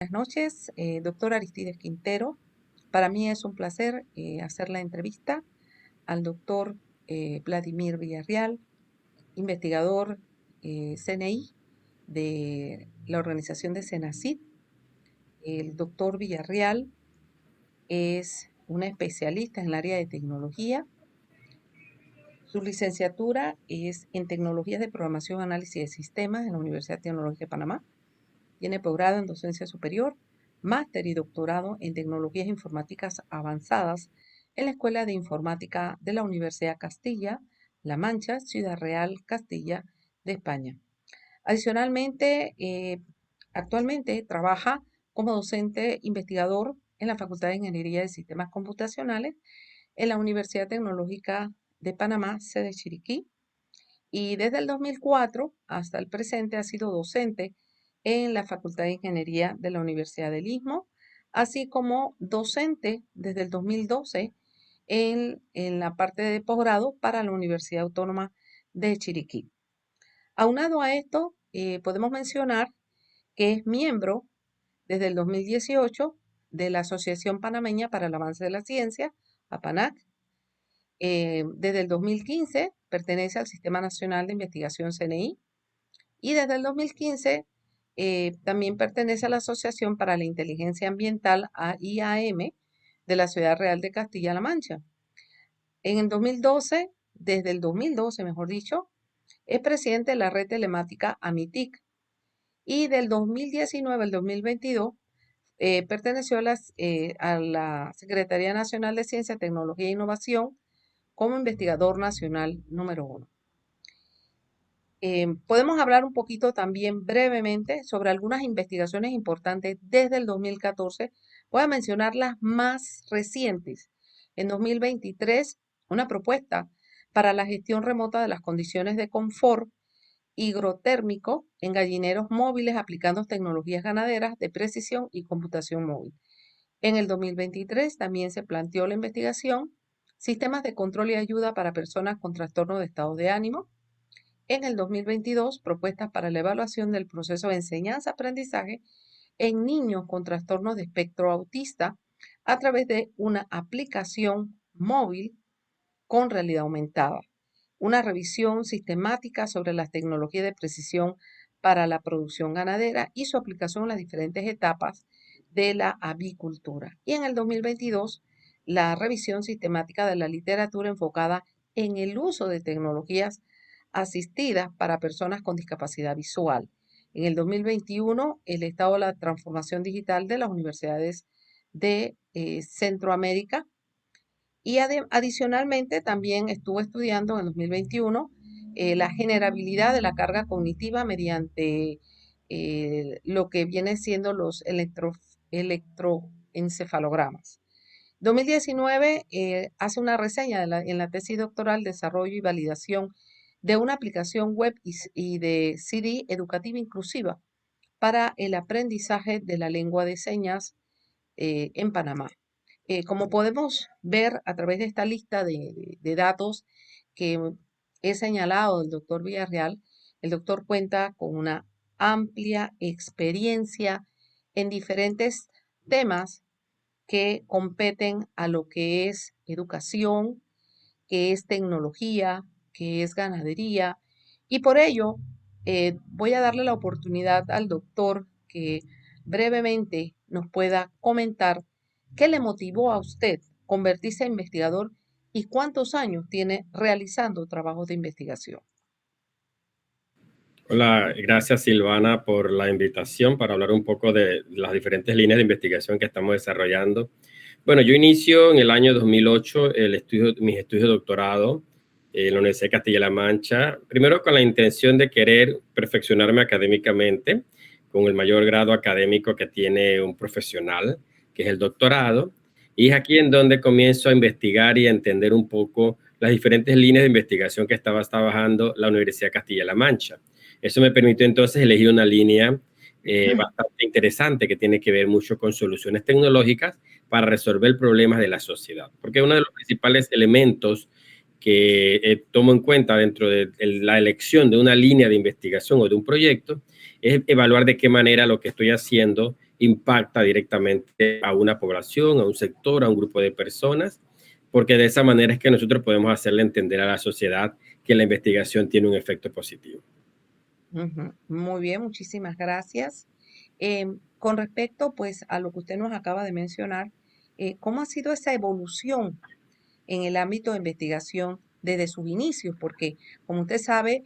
Buenas noches, doctor Aristides Quintero. Para mí es un placer hacer la entrevista al doctor Vladimir Villarreal, investigador CNI de la organización de CENACID. El doctor Villarreal es un especialista en el área de tecnología. Su licenciatura es en Tecnologías de Programación y Análisis de Sistemas en la Universidad Tecnológica de Panamá. Tiene posgrado en Docencia Superior, máster y doctorado en Tecnologías Informáticas Avanzadas en la Escuela de Informática de la Universidad Castilla-La Mancha, Ciudad Real, Castilla de España. Adicionalmente, actualmente trabaja como docente investigador en la Facultad de Ingeniería de Sistemas Computacionales en la Universidad Tecnológica de Panamá, sede Chiriquí, y desde el 2004 hasta el presente ha sido docente en la Facultad de Ingeniería de la Universidad del Istmo, así como docente desde el 2012 en la parte de posgrado para la Universidad Autónoma de Chiriquí. Aunado a esto, podemos mencionar que es miembro desde el 2018 de la Asociación Panameña para el Avance de la Ciencia, APANAC. Desde el 2015 pertenece al Sistema Nacional de Investigación CNI y desde el 2015 también pertenece a la Asociación para la Inteligencia Ambiental, IAM, de la Ciudad Real de Castilla-La Mancha. En el 2012, desde el 2012, mejor dicho, es presidente de la red telemática AMITIC y del 2019 al 2022 perteneció a la Secretaría Nacional de Ciencia, Tecnología e Innovación como investigador nacional número 1. Podemos hablar un poquito también brevemente sobre algunas investigaciones importantes desde el 2014. Voy a mencionar las más recientes. En 2023, una propuesta para la gestión remota de las condiciones de confort higrotérmico en gallineros móviles aplicando tecnologías ganaderas de precisión y computación móvil. En el 2023 también se planteó la investigación sistemas de control y ayuda para personas con trastorno de estado de ánimo. En el 2022, propuestas para la evaluación del proceso de enseñanza-aprendizaje en niños con trastornos de espectro autista a través de una aplicación móvil con realidad aumentada. Una revisión sistemática sobre las tecnologías de precisión para la producción ganadera y su aplicación en las diferentes etapas de la avicultura. Y en el 2022, la revisión sistemática de la literatura enfocada en el uso de tecnologías asistidas para personas con discapacidad visual. En el 2021, el estado de la transformación digital de las universidades de Centroamérica. Y adicionalmente también estuvo estudiando en el 2021 la generabilidad de la carga cognitiva mediante lo que viene siendo los electroencefalogramas. 2019 hace una reseña en la tesis doctoral, desarrollo y validación de una aplicación web y de CD educativa inclusiva para el aprendizaje de la lengua de señas en Panamá. Como podemos ver a través de esta lista de datos que he señalado del doctor Villarreal, el doctor cuenta con una amplia experiencia en diferentes temas que competen a lo que es educación, que es tecnología, que es ganadería. Y por ello, voy a darle la oportunidad al doctor que brevemente nos pueda comentar qué le motivó a usted convertirse en investigador y cuántos años tiene realizando trabajos de investigación. Hola, gracias Silvana por la invitación para hablar un poco de las diferentes líneas de investigación que estamos desarrollando. Bueno, yo inicio en el año 2008 mis estudios de doctorado en la Universidad de Castilla-La Mancha, primero con la intención de querer perfeccionarme académicamente, con el mayor grado académico que tiene un profesional, que es el doctorado, y es aquí en donde comienzo a investigar y a entender un poco las diferentes líneas de investigación que estaba trabajando la Universidad de Castilla-La Mancha. Eso me permitió entonces elegir una línea bastante interesante que tiene que ver mucho con soluciones tecnológicas para resolver problemas de la sociedad. Porque uno de los principales elementos que tomo en cuenta dentro de la elección de una línea de investigación o de un proyecto es evaluar de qué manera lo que estoy haciendo impacta directamente a una población, a un sector, a un grupo de personas, porque de esa manera es que nosotros podemos hacerle entender a la sociedad que la investigación tiene un efecto positivo. Ujú. Muy bien, muchísimas gracias. Con respecto, pues, a lo que usted nos acaba de mencionar, ¿cómo ha sido esa evolución en el ámbito de investigación desde sus inicios? Porque, como usted sabe,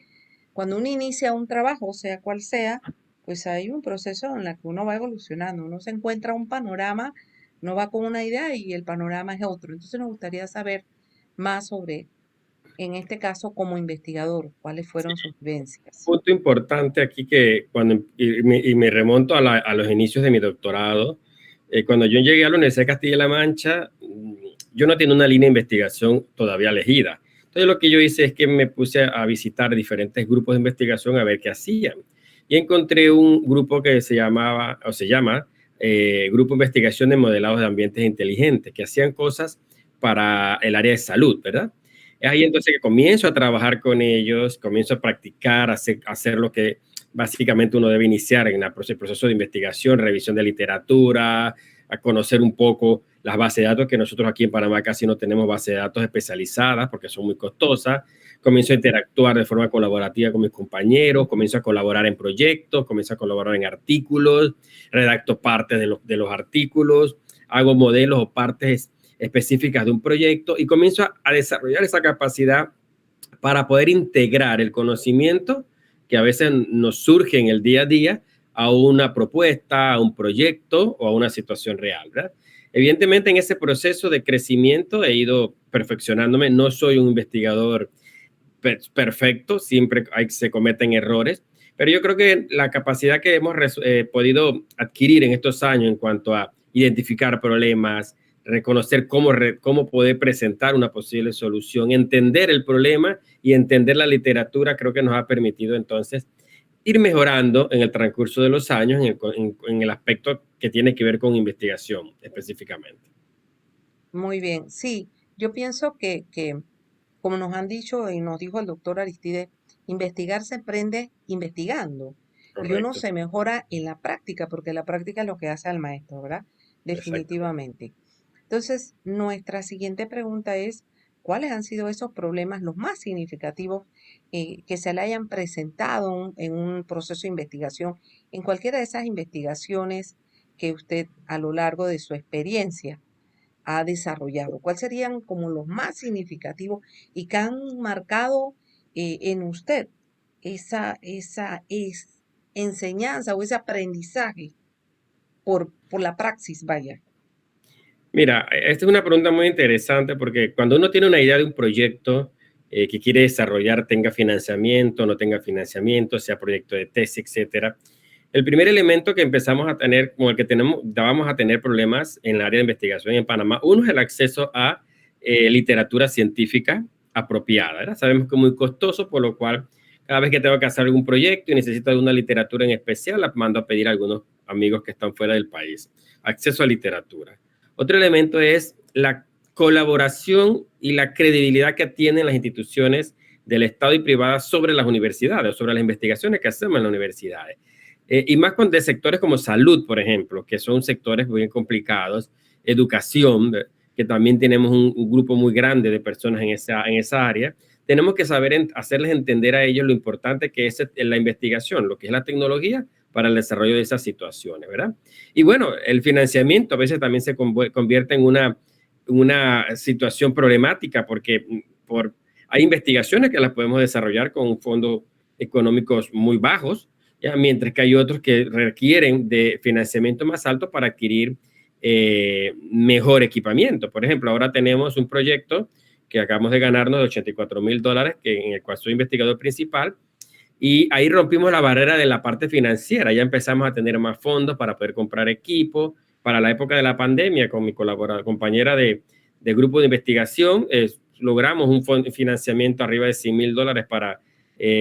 cuando uno inicia un trabajo, sea cual sea, pues hay un proceso en el que uno va evolucionando, uno se encuentra un panorama, uno va con una idea y el panorama es otro. Entonces nos gustaría saber más sobre, en este caso, como investigador, cuáles fueron sus vivencias. Punto importante aquí que me remonto a los inicios de mi doctorado, cuando yo llegué a la Universidad de Castilla-La Mancha, yo no tenía una línea de investigación todavía elegida. Entonces lo que yo hice es que me puse a visitar diferentes grupos de investigación a ver qué hacían. Y encontré un grupo que se llama Grupo de Investigación de Modelados de Ambientes Inteligentes, que hacían cosas para el área de salud, ¿verdad? Es ahí entonces que comienzo a trabajar con ellos, comienzo a practicar, hacer lo que básicamente uno debe iniciar en el proceso de investigación, revisión de literatura, a conocer un poco las bases de datos, que nosotros aquí en Panamá casi no tenemos bases de datos especializadas porque son muy costosas. Comienzo a interactuar de forma colaborativa con mis compañeros, comienzo a colaborar en proyectos, comienzo a colaborar en artículos, redacto partes de los artículos, hago modelos o partes específicas de un proyecto y comienzo a desarrollar esa capacidad para poder integrar el conocimiento que a veces nos surge en el día a día a una propuesta, a un proyecto o a una situación real, ¿verdad? Evidentemente, en ese proceso de crecimiento he ido perfeccionándome. No soy un investigador perfecto, siempre se cometen errores, pero yo creo que la capacidad que hemos podido adquirir en estos años en cuanto a identificar problemas, reconocer cómo poder presentar una posible solución, entender el problema y entender la literatura, creo que nos ha permitido entonces ir mejorando en el transcurso de los años en el aspecto que tiene que ver con investigación específicamente. Muy bien, sí, yo pienso que, como nos han dicho y nos dijo el doctor Aristides, investigar se aprende investigando y uno Correcto, se mejora en la práctica, porque la práctica es lo que hace al maestro, ¿verdad? exactamente. Definitivamente. Entonces, nuestra siguiente pregunta es, ¿cuáles han sido esos problemas los más significativos que se le hayan presentado en un proceso de investigación, en cualquiera de esas investigaciones que usted a lo largo de su experiencia ha desarrollado? ¿Cuáles serían como los más significativos y que han marcado en usted esa enseñanza o ese aprendizaje por la praxis, vaya? Mira, esta es una pregunta muy interesante porque cuando uno tiene una idea de un proyecto que quiere desarrollar, tenga financiamiento, no tenga financiamiento, sea proyecto de tesis, etcétera, el primer elemento que empezamos a tener, como el que vamos a tener problemas en el área de investigación en Panamá, uno es el acceso a literatura científica apropiada, ¿verdad? Sabemos que es muy costoso, por lo cual cada vez que tengo que hacer algún proyecto y necesito alguna literatura en especial, la mando a pedir a algunos amigos que están fuera del país. Acceso a literatura. Otro elemento es la colaboración y la credibilidad que tienen las instituciones del Estado y privadas sobre las universidades, sobre las investigaciones que hacemos en las universidades. Y más de sectores como salud, por ejemplo, que son sectores muy complicados, educación, que también tenemos un grupo muy grande de personas en esa área. Tenemos que saber hacerles entender a ellos lo importante que es la investigación, lo que es la tecnología para el desarrollo de esas situaciones, ¿verdad? Y bueno, el financiamiento a veces también se convierte en una situación problemática porque hay investigaciones que las podemos desarrollar con fondos económicos muy bajos, ¿ya? Mientras que hay otros que requieren de financiamiento más alto para adquirir mejor equipamiento. Por ejemplo, ahora tenemos un proyecto que acabamos de ganarnos de $84,000, en el cual soy investigador principal, y ahí rompimos la barrera de la parte financiera. Ya empezamos a tener más fondos para poder comprar equipo. Para la época de la pandemia, con mi compañera de grupo de investigación, logramos un financiamiento arriba de $100,000 para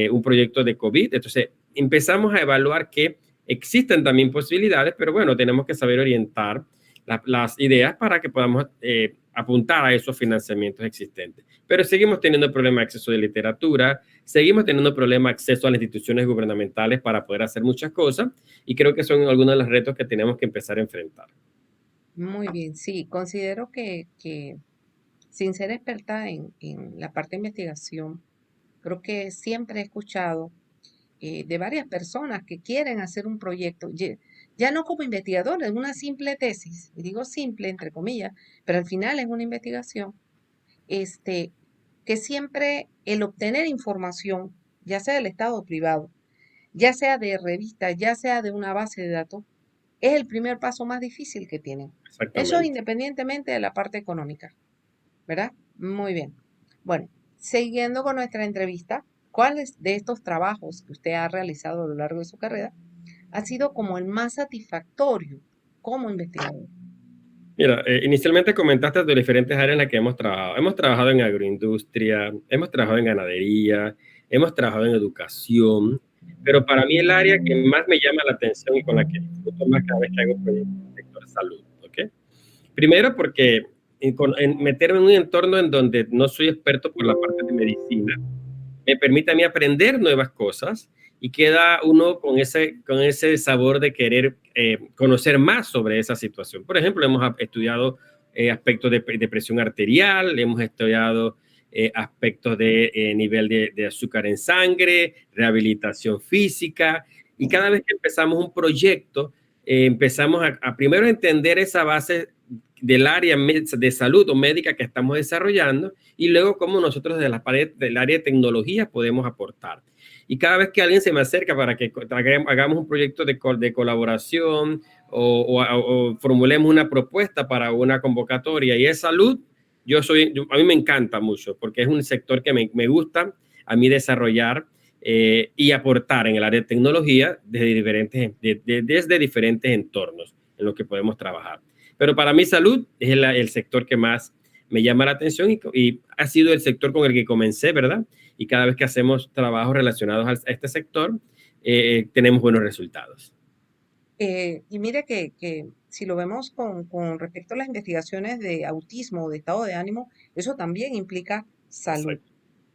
un proyecto de COVID. Entonces, empezamos a evaluar que existen también posibilidades, pero bueno, tenemos que saber orientar las ideas para que podamos apuntar a esos financiamientos existentes. Pero seguimos teniendo problemas de acceso de literatura, seguimos teniendo problemas de acceso a las instituciones gubernamentales para poder hacer muchas cosas, y creo que son algunos de los retos que tenemos que empezar a enfrentar. Muy bien, sí, considero que sin ser experta en la parte de investigación, creo que siempre he escuchado de varias personas que quieren hacer un proyecto, ya no como investigadores, una simple tesis, y digo simple entre comillas, pero al final es una investigación, este, que siempre el obtener información, ya sea del Estado o privado, ya sea de revistas, ya sea de una base de datos, es el primer paso más difícil que tienen. Eso es Exactamente. independientemente de la parte económica, ¿verdad? Muy bien. Bueno, siguiendo con nuestra entrevista, ¿cuáles de estos trabajos que usted ha realizado a lo largo de su carrera ha sido como el más satisfactorio como investigador? Mira, inicialmente comentaste de diferentes áreas en las que hemos trabajado. Hemos trabajado en agroindustria, hemos trabajado en ganadería, hemos trabajado en educación, pero para mí el área que más me llama la atención y con la que disfruto más cada vez que hago proyectos es el sector salud, ¿ok? Primero porque en meterme en un entorno en donde no soy experto por la parte de medicina, me permite a mí aprender nuevas cosas y queda uno con ese sabor de querer conocer más sobre esa situación. Por ejemplo, hemos estudiado aspectos de presión arterial, hemos estudiado aspectos de nivel de azúcar en sangre, rehabilitación física, y cada vez que empezamos un proyecto, empezamos a primero entender esa base del área de salud o médica que estamos desarrollando, y luego cómo nosotros de la pared del área de tecnología podemos aportar. Y cada vez que alguien se me acerca para que hagamos un proyecto de colaboración o formulemos una propuesta para una convocatoria y es salud, a mí me encanta mucho porque es un sector que me gusta a mí desarrollar y aportar en el área de tecnología desde diferentes entornos en los que podemos trabajar. Pero para mí salud es el sector que más me llama la atención y ha sido el sector con el que comencé, ¿verdad? Y cada vez que hacemos trabajos relacionados a este sector, tenemos buenos resultados. Y mire que si lo vemos con respecto a las investigaciones de autismo o de estado de ánimo, eso también implica salud. Exacto.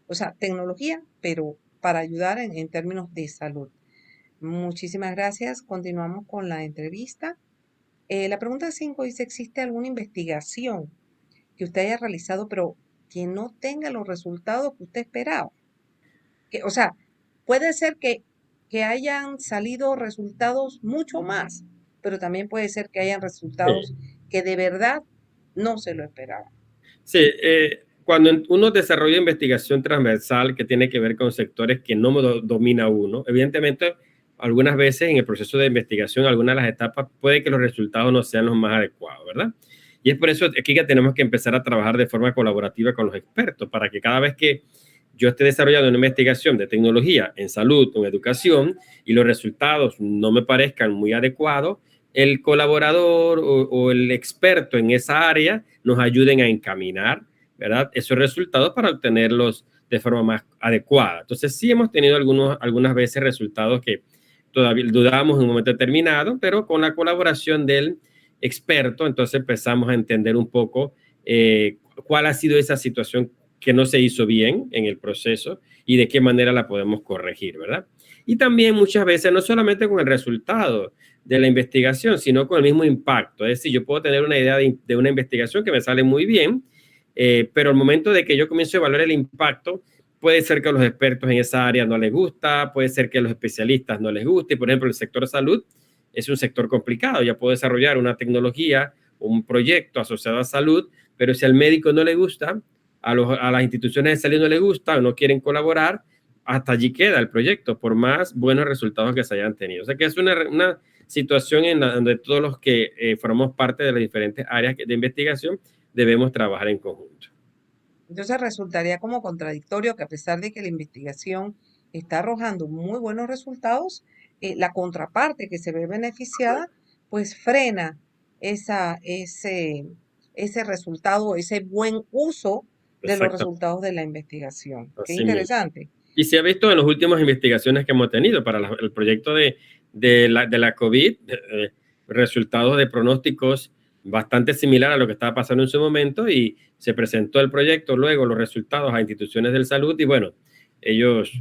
O sea, tecnología, pero para ayudar en términos de salud. Muchísimas gracias. Continuamos con la entrevista. La pregunta 5 dice, ¿existe alguna investigación que usted haya realizado, pero que no tenga los resultados que usted esperaba? O sea, puede ser que hayan salido resultados mucho más, pero también puede ser que hayan resultados Sí. que de verdad no se lo esperaban. Sí, cuando uno desarrolla investigación transversal que tiene que ver con sectores que no domina uno, evidentemente, algunas veces en el proceso de investigación, algunas de las etapas, puede que los resultados no sean los más adecuados, ¿verdad? Y es por eso aquí que tenemos que empezar a trabajar de forma colaborativa con los expertos, para que cada vez que yo esté desarrollando una investigación de tecnología en salud o en educación y los resultados no me parezcan muy adecuados, el colaborador o el experto en esa área nos ayuden a encaminar, ¿verdad?, esos resultados para obtenerlos de forma más adecuada. Entonces, sí hemos tenido algunas veces resultados que todavía dudábamos en un momento determinado, pero con la colaboración del experto, entonces empezamos a entender un poco cuál ha sido esa situación que no se hizo bien en el proceso y de qué manera la podemos corregir, ¿verdad? Y también muchas veces, no solamente con el resultado de la investigación, sino con el mismo impacto. Es decir, yo puedo tener una idea de una investigación que me sale muy bien, pero al momento de que yo comienzo a evaluar el impacto, puede ser que a los expertos en esa área no les gusta, puede ser que a los especialistas no les guste. Por ejemplo, el sector salud es un sector complicado. Ya puedo desarrollar una tecnología, un proyecto asociado a salud, pero si al médico no le gusta, a las instituciones de salud no les gusta o no quieren colaborar, hasta allí queda el proyecto, por más buenos resultados que se hayan tenido. O sea que es una situación en donde todos los que formamos parte de las diferentes áreas de investigación debemos trabajar en conjunto. Entonces resultaría como contradictorio que a pesar de que la investigación está arrojando muy buenos resultados, la contraparte que se ve beneficiada, pues frena ese resultado, ese buen uso de los Exactamente, resultados de la investigación. Qué así mismo. interesante. Y se ha visto en las últimas investigaciones que hemos tenido para el proyecto de la COVID, resultados de pronósticos bastante similar a lo que estaba pasando en su momento y se presentó el proyecto, luego los resultados a instituciones de salud y bueno, ellos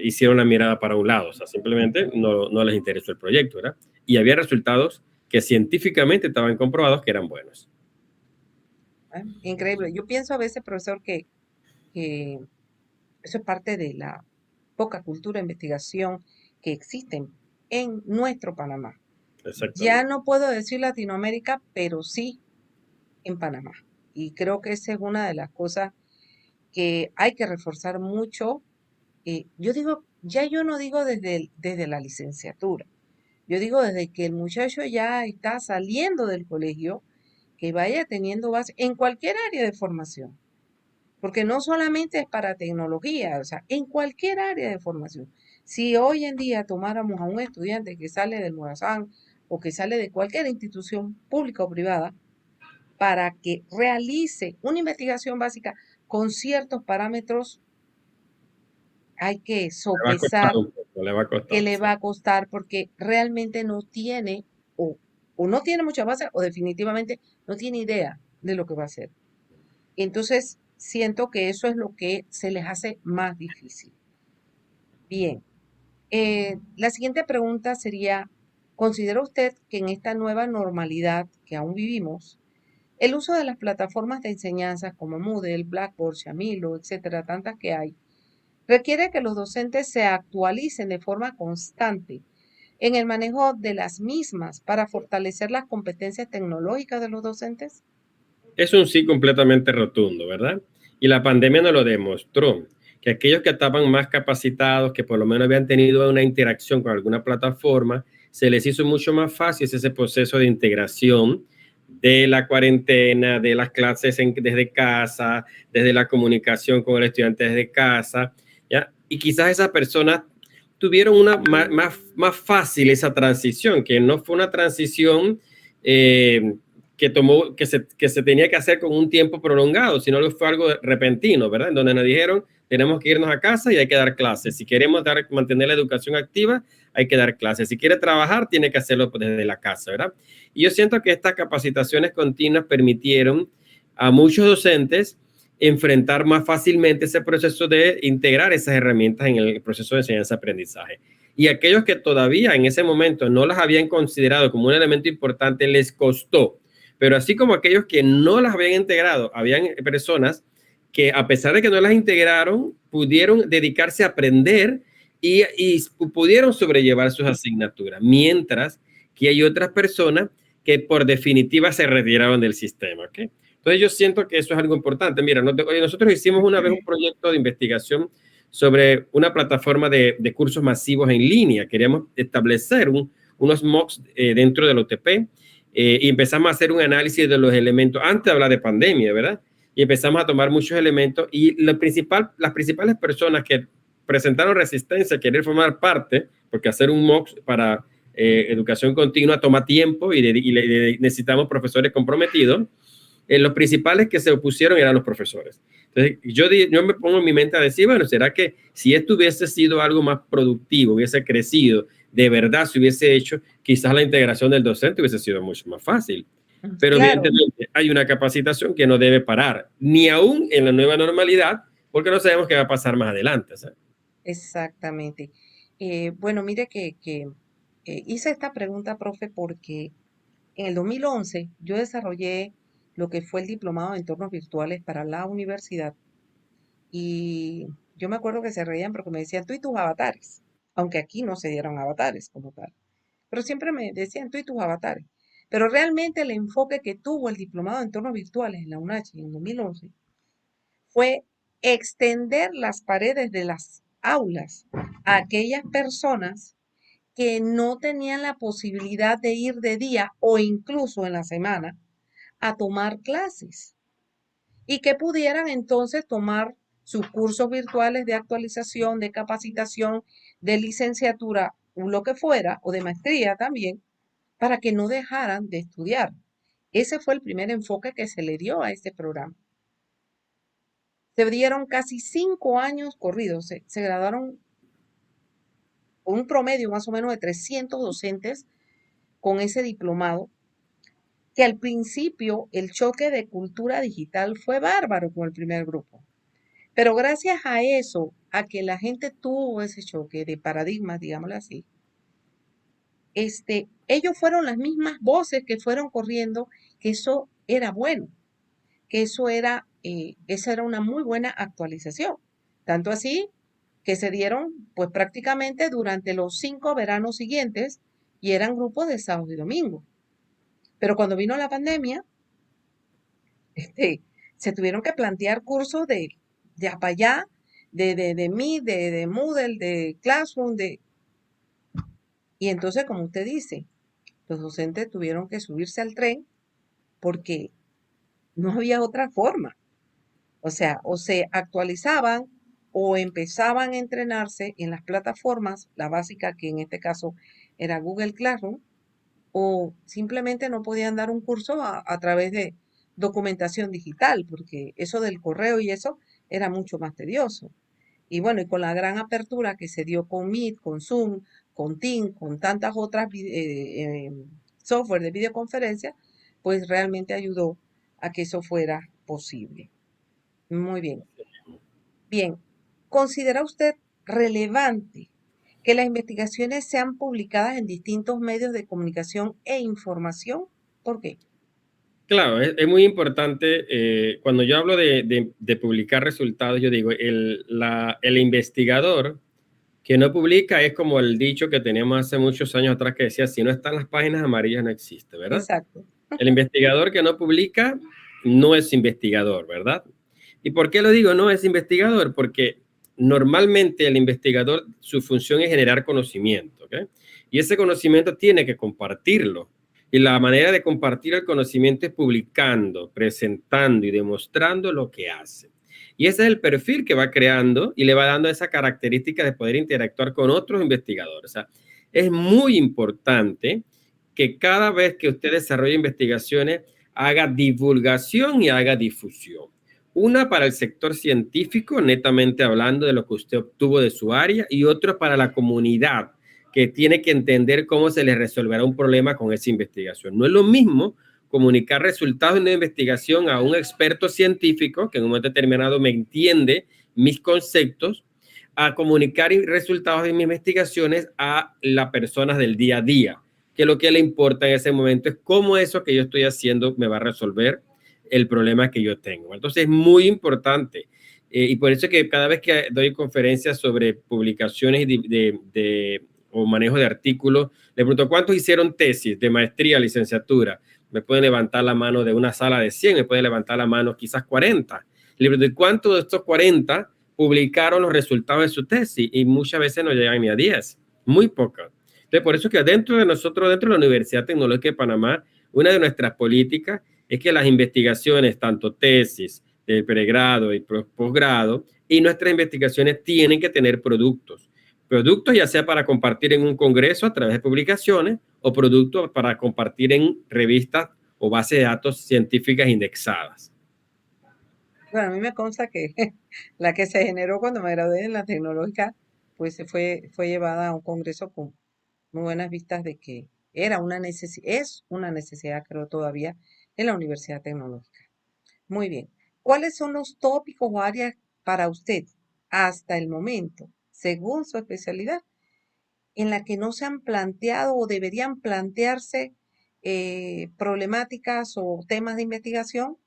hicieron la mirada para un lado, o sea, simplemente no les interesó el proyecto, ¿verdad? Y había resultados que científicamente estaban comprobados que eran buenos. Increíble. Yo pienso a veces, profesor, que eso es parte de la poca cultura de investigación que existe en nuestro Panamá. Ya Exactamente. no puedo decir Latinoamérica, pero sí en Panamá. Y creo que esa es una de las cosas que hay que reforzar mucho. Yo digo, ya yo no digo desde la licenciatura, yo digo desde que el muchacho ya está saliendo del colegio, que vaya teniendo base en cualquier área de formación, porque no solamente es para tecnología, o sea, en cualquier área de formación. Si hoy en día tomáramos a un estudiante que sale del Morazán o que sale de cualquier institución pública o privada, para que realice una investigación básica con ciertos parámetros, hay que Le va a costar sopesar un poco, le va a que costar, le sí. va a costar porque realmente no tiene o, o no tiene mucha base o definitivamente no tiene idea de lo que va a hacer. Entonces, siento que eso es lo que se les hace más difícil. Bien, la siguiente pregunta sería, ¿considera usted que en esta nueva normalidad que aún vivimos, el uso de las plataformas de enseñanza como Moodle, Blackboard, Shamilo, etcétera, tantas que hay, requiere que los docentes se actualicen de forma constante en el manejo de las mismas para fortalecer las competencias tecnológicas de los docentes? Es un sí completamente rotundo, ¿verdad? Y la pandemia nos lo demostró, que aquellos que estaban más capacitados, que por lo menos habían tenido una interacción con alguna plataforma, se les hizo mucho más fácil ese proceso de integración de la cuarentena, de las clases desde casa, desde la comunicación con el estudiante desde casa, ¿ya? Y quizás esas personas tuvieron una más fácil esa transición, que no fue una transición que se tenía que hacer con un tiempo prolongado, sino que fue algo repentino, ¿verdad? En donde nos dijeron, tenemos que irnos a casa y hay que dar clases. Si queremos mantener la educación activa, hay que dar clases. Si quiere trabajar, tiene que hacerlo desde la casa, ¿verdad? Y yo siento que estas capacitaciones continuas permitieron a muchos docentes enfrentar más fácilmente ese proceso de integrar esas herramientas en el proceso de enseñanza-aprendizaje. Y aquellos que todavía en ese momento no las habían considerado como un elemento importante, les costó. Pero así como aquellos que no las habían integrado, habían personas que a pesar de que no las integraron, pudieron dedicarse a aprender y pudieron sobrellevar sus asignaturas, mientras que hay otras personas que por definitiva se retiraron del sistema, ¿ok? Entonces yo siento que eso es algo importante. Mira, nosotros hicimos una vez un proyecto de investigación sobre una plataforma de cursos masivos en línea. Queríamos establecer unos mocks dentro del OTP y empezamos a hacer un análisis de los elementos, antes de hablar de pandemia, ¿verdad? Y empezamos a tomar muchos elementos y las principales personas que presentaron resistencia a querer formar parte, porque hacer un MOOC para educación continua toma tiempo y necesitamos profesores comprometidos, los principales que se opusieron eran los profesores. Entonces, yo me pongo en mi mente a decir, bueno, ¿será que si esto hubiese sido algo más productivo, hubiese crecido, de verdad se hubiese hecho, quizás la integración del docente hubiese sido mucho más fácil? Pero Claro, evidentemente hay una capacitación que no debe parar, ni aún en la nueva normalidad, porque no sabemos qué va a pasar más adelante, ¿sabes? exactamente. Bueno, mire que hice esta pregunta, profe, porque en el 2011 yo desarrollé lo que fue el diplomado de entornos virtuales para la universidad y yo me acuerdo que se reían porque me decían tú y tus avatares, aunque aquí no se dieron avatares como tal, pero siempre me decían tú y tus avatares. Pero realmente el enfoque que tuvo el diplomado de entornos virtuales en la UNACHI en 2011 fue extender las paredes de las aulas a aquellas personas que no tenían la posibilidad de ir de día o incluso en la semana a tomar clases y que pudieran entonces tomar sus cursos virtuales de actualización, de capacitación, de licenciatura, o lo que fuera, o de maestría también, para que no dejaran de estudiar. Ese fue el primer enfoque que se le dio a este programa. Se dieron casi 5 años corridos, se graduaron un promedio más o menos de 300 docentes con ese diplomado que al principio el choque de cultura digital fue bárbaro con el primer grupo. Pero gracias a eso, a que la gente tuvo ese choque de paradigmas, digámoslo así, ellos fueron las mismas voces que fueron corriendo que eso era bueno, que esa era una muy buena actualización. Tanto así que se dieron pues prácticamente durante los 5 veranos siguientes y eran grupos de sábado y domingo. Pero cuando vino la pandemia, este, se tuvieron que plantear cursos de para allá, de Meet, de Moodle, de Classroom, y entonces, como usted dice, los docentes tuvieron que subirse al tren porque no había otra forma. O sea, o se actualizaban o empezaban a entrenarse en las plataformas, la básica que en este caso era Google Classroom, o simplemente no podían dar un curso a través de documentación digital, porque eso del correo y eso era mucho más tedioso. Y bueno, y con la gran apertura que se dio con Meet, con Zoom, con Teams, con tantas otras software de videoconferencia, pues realmente ayudó a que eso fuera posible. Muy bien. Bien, ¿considera usted relevante que las investigaciones sean publicadas en distintos medios de comunicación e información? ¿Por qué? Claro, es muy importante. Cuando yo hablo de publicar resultados, yo digo, el investigador que no publica es como el dicho que teníamos hace muchos años atrás que decía, si no están las páginas amarillas no existe, ¿verdad? Exacto. El investigador que no publica no es investigador, ¿verdad? ¿Y por qué lo digo no es investigador? Porque normalmente el investigador, su función es generar conocimiento, ¿ok? Y ese conocimiento tiene que compartirlo. Y la manera de compartir el conocimiento es publicando, presentando y demostrando lo que hace. Y ese es el perfil que va creando y le va dando esa característica de poder interactuar con otros investigadores. O sea, es muy importante que cada vez que usted desarrolle investigaciones, haga divulgación y haga difusión. Una para el sector científico, netamente hablando de lo que usted obtuvo de su área, y otra para la comunidad, que tiene que entender cómo se le resolverá un problema con esa investigación. No es lo mismo comunicar resultados de una investigación a un experto científico, que en un momento determinado me entiende mis conceptos, a comunicar resultados de mis investigaciones a las personas del día a día, que lo que le importa en ese momento es cómo eso que yo estoy haciendo me va a resolver el problema que yo tengo. Entonces es muy importante. Y por eso que cada vez que doy conferencias sobre publicaciones o manejo de artículos, le pregunto, ¿cuántos hicieron tesis de maestría, licenciatura? Me pueden levantar la mano de una sala de 100, me pueden levantar la mano quizás 40. Le pregunto, ¿cuántos de estos 40 publicaron los resultados de su tesis? Y muchas veces no llegan ni a 10, muy pocas. Entonces, por eso que dentro de nosotros, dentro de la Universidad Tecnológica de Panamá, una de nuestras políticas es que las investigaciones, tanto tesis, de pregrado y posgrado, y nuestras investigaciones tienen que tener productos. Productos ya sea para compartir en un congreso a través de publicaciones o productos para compartir en revistas o bases de datos científicas indexadas. Bueno, a mí me consta que la que se generó cuando me gradué en la tecnológica, pues fue llevada a un congreso con muy buenas vistas de que es una necesidad, creo todavía, en la Universidad Tecnológica. Muy bien. ¿Cuáles son los tópicos o áreas para usted hasta el momento, según su especialidad, en la que no se han planteado o deberían plantearse problemáticas o temas de investigación?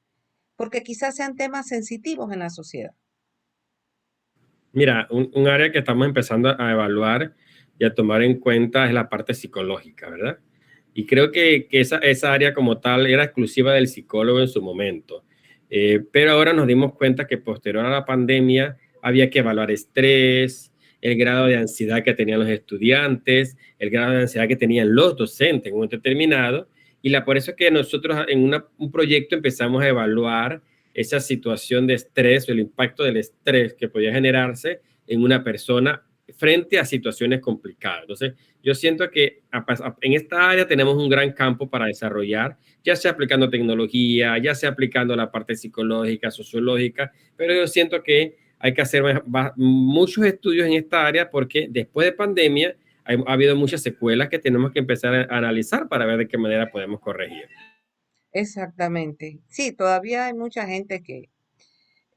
Porque quizás sean temas sensitivos en la sociedad. Mira, un área que estamos empezando a evaluar y a tomar en cuenta es la parte psicológica, ¿verdad? Y creo que esa área como tal era exclusiva del psicólogo en su momento. Pero ahora nos dimos cuenta que posterior a la pandemia había que evaluar estrés, el grado de ansiedad que tenían los estudiantes, el grado de ansiedad que tenían los docentes en un momento determinado. Por eso que nosotros en un proyecto empezamos a evaluar esa situación de estrés o el impacto del estrés que podía generarse en una persona frente a situaciones complicadas. Entonces, yo siento que en esta área tenemos un gran campo para desarrollar, ya sea aplicando tecnología, ya sea aplicando la parte psicológica, sociológica, pero yo siento que hay que hacer muchos estudios en esta área porque después de pandemia ha habido muchas secuelas que tenemos que empezar a analizar para ver de qué manera podemos corregir. exactamente. Sí, todavía hay mucha gente que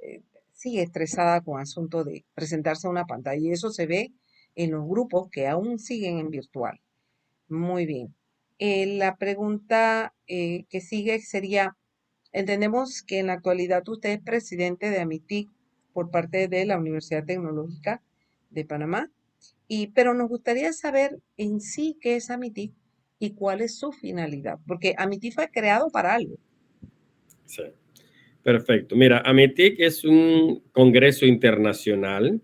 eh, sigue estresada con asunto de presentarse a una pantalla y eso se ve en los grupos que aún siguen en virtual. Muy bien. La pregunta que sigue sería, entendemos que en la actualidad usted es presidente de AMITIC por parte de la Universidad Tecnológica de Panamá, pero nos gustaría saber en sí qué es AMITIC y cuál es su finalidad, porque AMITIC fue creado para algo. Sí. Perfecto. Mira, AMITIC es un congreso internacional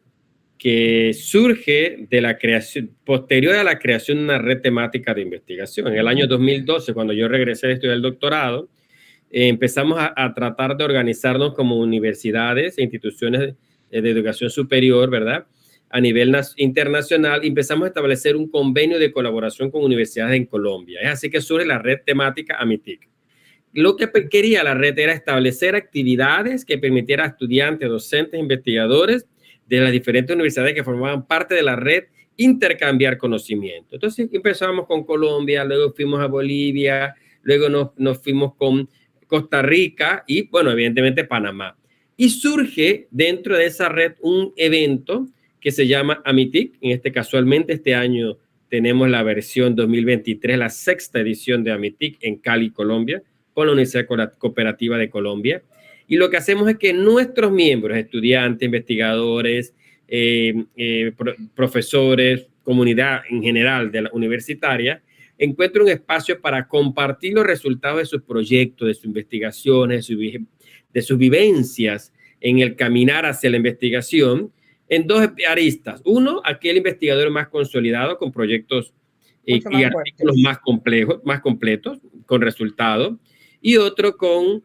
que surge de la creación, posterior a la creación de una red temática de investigación. En el año 2012, cuando yo regresé a estudiar el doctorado, empezamos a tratar de organizarnos como universidades e instituciones de educación superior, ¿verdad? A nivel internacional, y empezamos a establecer un convenio de colaboración con universidades en Colombia. Es así que surge la red temática AMITIC. Lo que quería la red era establecer actividades que permitiera a estudiantes, docentes, investigadores de las diferentes universidades que formaban parte de la red intercambiar conocimiento. Entonces empezamos con Colombia, luego fuimos a Bolivia, luego nos fuimos con Costa Rica y, bueno, evidentemente Panamá. Y surge dentro de esa red un evento que se llama AMITIC. En este, casualmente, este año tenemos la versión 2023, la sexta edición de AMITIC en Cali, Colombia, con la Universidad Cooperativa de Colombia. Y lo que hacemos es que nuestros miembros, estudiantes, investigadores, profesores, comunidad en general de la universitaria, encuentren un espacio para compartir los resultados de sus proyectos, de sus investigaciones, de sus vivencias en el caminar hacia la investigación en dos aristas. Uno, aquel investigador más consolidado con proyectos Mucho y más artículos fuertes. más complejos, más completos, con resultados, y otro con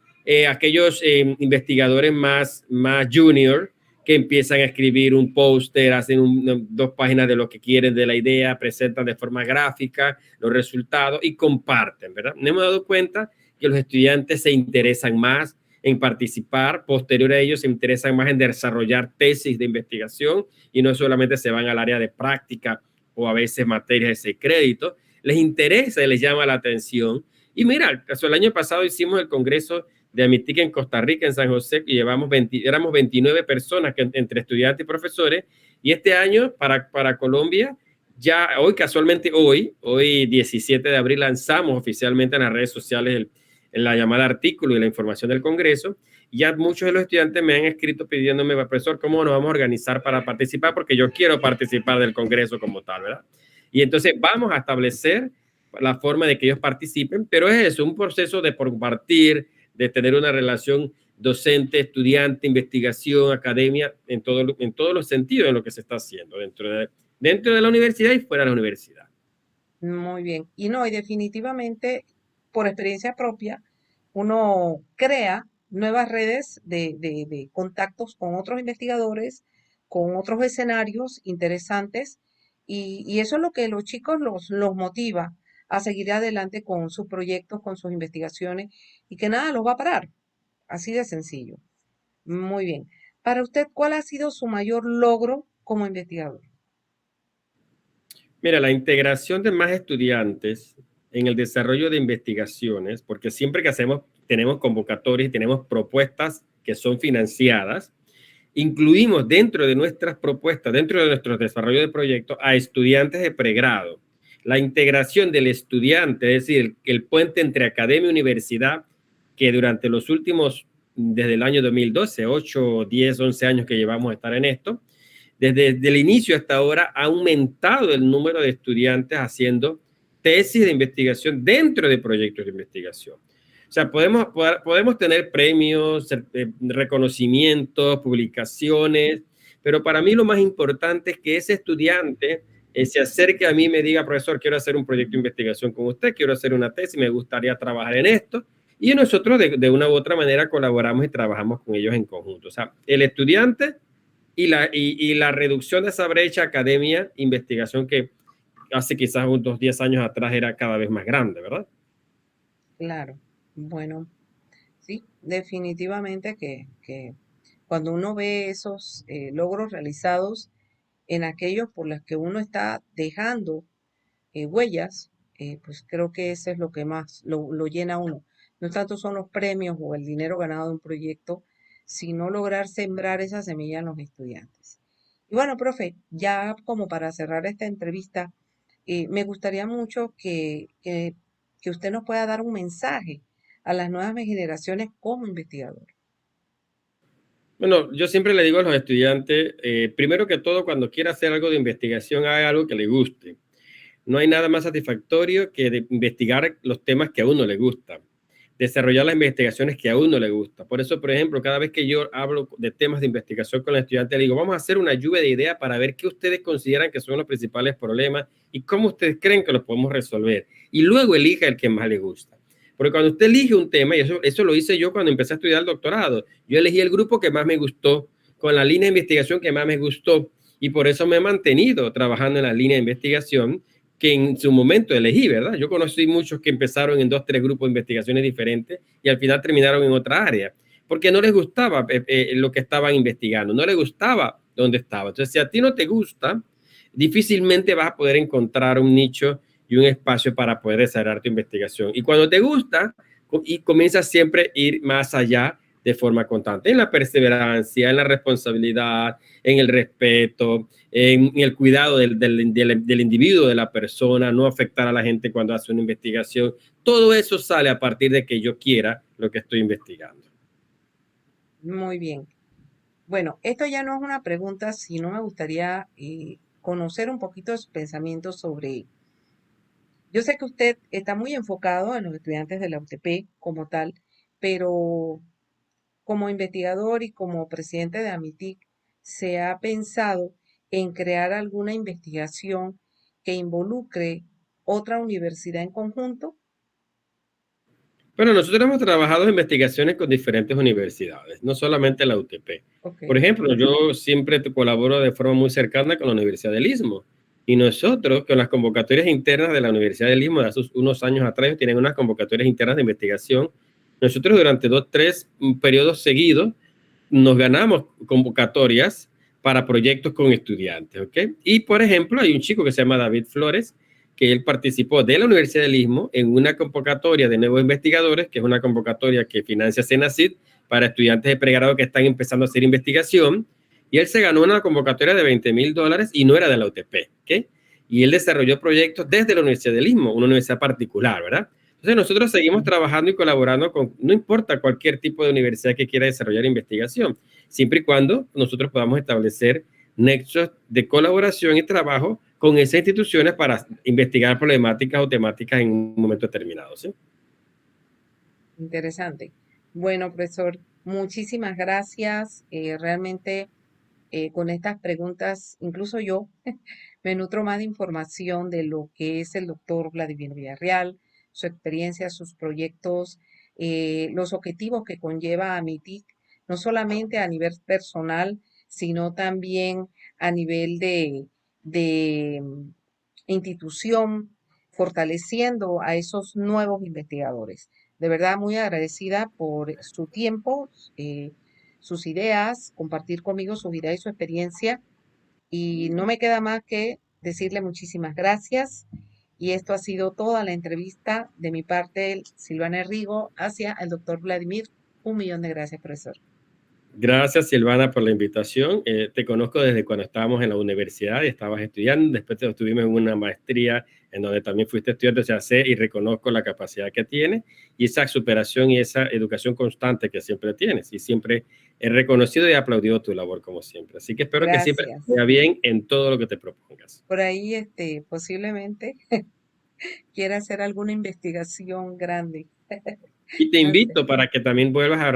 aquellos investigadores más junior que empiezan a escribir un póster, hacen dos páginas de lo que quieren de la idea, presentan de forma gráfica los resultados y comparten, ¿verdad? Nos hemos dado cuenta que los estudiantes se interesan más en participar, posterior a ellos se interesan más en desarrollar tesis de investigación y no solamente se van al área de práctica o a veces materias de ese crédito, les interesa y les llama la atención. Y mira, el año pasado hicimos el congreso de AMITIC en Costa Rica, en San José, y éramos 29 personas entre estudiantes y profesores, y este año para Colombia, ya hoy, casualmente hoy 17 de abril, lanzamos oficialmente en las redes sociales en la llamada artículo y la información del congreso. Ya muchos de los estudiantes me han escrito pidiéndome, profesor, ¿cómo nos vamos a organizar para participar? Porque yo quiero participar del congreso como tal, ¿verdad? Y entonces vamos a establecer la forma de que ellos participen, pero es eso, un proceso de compartir, de tener una relación docente, estudiante, investigación, academia, en todos los sentidos en lo que se está haciendo dentro de la universidad y fuera de la universidad. Muy bien. Y no, y definitivamente, por experiencia propia, uno crea nuevas redes de contactos con otros investigadores, con otros escenarios interesantes, y eso es lo que los chicos los motiva a seguir adelante con sus proyectos, con sus investigaciones, y que nada los va a parar. Así de sencillo. Muy bien. Para usted, ¿cuál ha sido su mayor logro como investigador? Mira, la integración de más estudiantes en el desarrollo de investigaciones, porque siempre que tenemos convocatorias y tenemos propuestas que son financiadas, incluimos dentro de nuestras propuestas, dentro de nuestro desarrollo de proyectos, a estudiantes de pregrado. La integración del estudiante, es decir, el puente entre academia y universidad, que durante los últimos, desde el año 2012, 8, 10, 11 años que llevamos a estar en esto, desde el inicio hasta ahora ha aumentado el número de estudiantes haciendo tesis de investigación dentro de proyectos de investigación. O sea, podemos tener premios, reconocimientos, publicaciones, pero para mí lo más importante es que ese estudiante se acerque a mí y me diga, profesor, quiero hacer un proyecto de investigación con usted, quiero hacer una tesis, me gustaría trabajar en esto. Y nosotros de una u otra manera colaboramos y trabajamos con ellos en conjunto. O sea, el estudiante y la reducción de esa brecha academia-investigación que hace quizás unos 10 años atrás era cada vez más grande, ¿verdad? Claro. Bueno, sí, definitivamente que cuando uno ve esos logros realizados en aquellos por los que uno está dejando huellas, pues creo que eso es lo que más lo llena a uno. No tanto son los premios o el dinero ganado de un proyecto, sino lograr sembrar esa semilla en los estudiantes. Y bueno, profe, ya como para cerrar esta entrevista, me gustaría mucho que usted nos pueda dar un mensaje a las nuevas generaciones como investigador. Bueno, yo siempre le digo a los estudiantes, primero que todo, cuando quiera hacer algo de investigación, haga algo que le guste. No hay nada más satisfactorio que de investigar los temas que a uno le gustan, desarrollar las investigaciones que a uno le gusta. Por eso, por ejemplo, cada vez que yo hablo de temas de investigación con los estudiantes, le digo, vamos a hacer una lluvia de ideas para ver qué ustedes consideran que son los principales problemas y cómo ustedes creen que los podemos resolver. Y luego elija el que más le gusta. Porque cuando usted elige un tema, y eso lo hice yo cuando empecé a estudiar el doctorado, yo elegí el grupo que más me gustó, con la línea de investigación que más me gustó, y por eso me he mantenido trabajando en la línea de investigación que en su momento elegí, ¿verdad? Yo conocí muchos que empezaron en 2, 3 grupos de investigaciones diferentes y al final terminaron en otra área, porque no les gustaba lo que estaban investigando, no les gustaba dónde estaba. Entonces, si a ti no te gusta, difícilmente vas a poder encontrar un nicho y un espacio para poder desarrollar tu investigación. Y cuando te gusta, y comienzas siempre a ir más allá de forma constante, en la perseverancia, en la responsabilidad, en el respeto, en el cuidado del individuo, de la persona, no afectar a la gente cuando hace una investigación. Todo eso sale a partir de que yo quiera lo que estoy investigando. Muy bien. Bueno, esto ya no es una pregunta, sino me gustaría conocer un poquito de sus pensamientos sobre. Yo sé que usted está muy enfocado en los estudiantes de la UTP como tal, pero como investigador y como presidente de AMITIC, ¿se ha pensado en crear alguna investigación que involucre otra universidad en conjunto? Bueno, nosotros hemos trabajado en investigaciones con diferentes universidades, no solamente la UTP. Ok, Por ejemplo, yo siempre colaboro de forma muy cercana con la Universidad del Istmo. Y nosotros, con las convocatorias internas de la Universidad del Istmo, de hace unos años atrás, tienen unas convocatorias internas de investigación. Nosotros durante 2, 3 periodos seguidos nos ganamos convocatorias para proyectos con estudiantes, ¿ok? Y, por ejemplo, hay un chico que se llama David Flores, que él participó de la Universidad del Istmo en una convocatoria de nuevos investigadores, que es una convocatoria que financia CENACYT para estudiantes de pregrado que están empezando a hacer investigación, y él se ganó una convocatoria de $20,000 y no era de la UTP, ¿ok? Y él desarrolló proyectos desde la Universidad del Istmo, una universidad particular, ¿verdad? Entonces nosotros seguimos trabajando y colaborando con, no importa cualquier tipo de universidad que quiera desarrollar investigación, siempre y cuando nosotros podamos establecer nexos de colaboración y trabajo con esas instituciones para investigar problemáticas o temáticas en un momento determinado, ¿sí? interesante. Bueno, profesor, muchísimas gracias. Realmente con estas preguntas, incluso yo me nutro más de información de lo que es el doctor Vladimir Villarreal, su experiencia, sus proyectos, los objetivos que conlleva a MITIC, no solamente a nivel personal, sino también a nivel de institución, fortaleciendo a esos nuevos investigadores. De verdad, muy agradecida por su tiempo, sus ideas, compartir conmigo sus ideas y su experiencia. Y no me queda más que decirle muchísimas gracias. Y esto ha sido toda la entrevista de mi parte, Silvana Rigo, hacia el doctor Vladimir. 1 millón de gracias, profesor. Gracias, Silvana, por la invitación. Te conozco desde cuando estábamos en la universidad y estabas estudiando. Después estuvimos en una maestría en donde también fuiste estudiante. O sea, sé y reconozco la capacidad que tienes y esa superación y esa educación constante que siempre tienes. Y siempre he reconocido y aplaudido tu labor como siempre. Así que espero que siempre te Gracias. vaya bien en todo lo que te propongas. Por ahí, posiblemente quiera hacer alguna investigación grande. Y te No sé. invito para que también vuelvas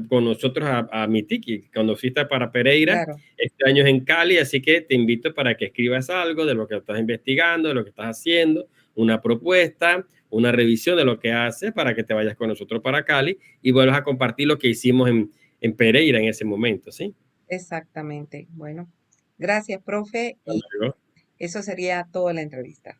con nosotros a Mitiki, cuando fuiste para Pereira, Claro, este año es en Cali, así que te invito para que escribas algo de lo que estás investigando, de lo que estás haciendo, una propuesta, una revisión de lo que haces para que te vayas con nosotros para Cali y vuelvas a compartir lo que hicimos en Pereira en ese momento, ¿sí? exactamente. Bueno, gracias, profe. Hasta Y luego. eso sería toda la entrevista.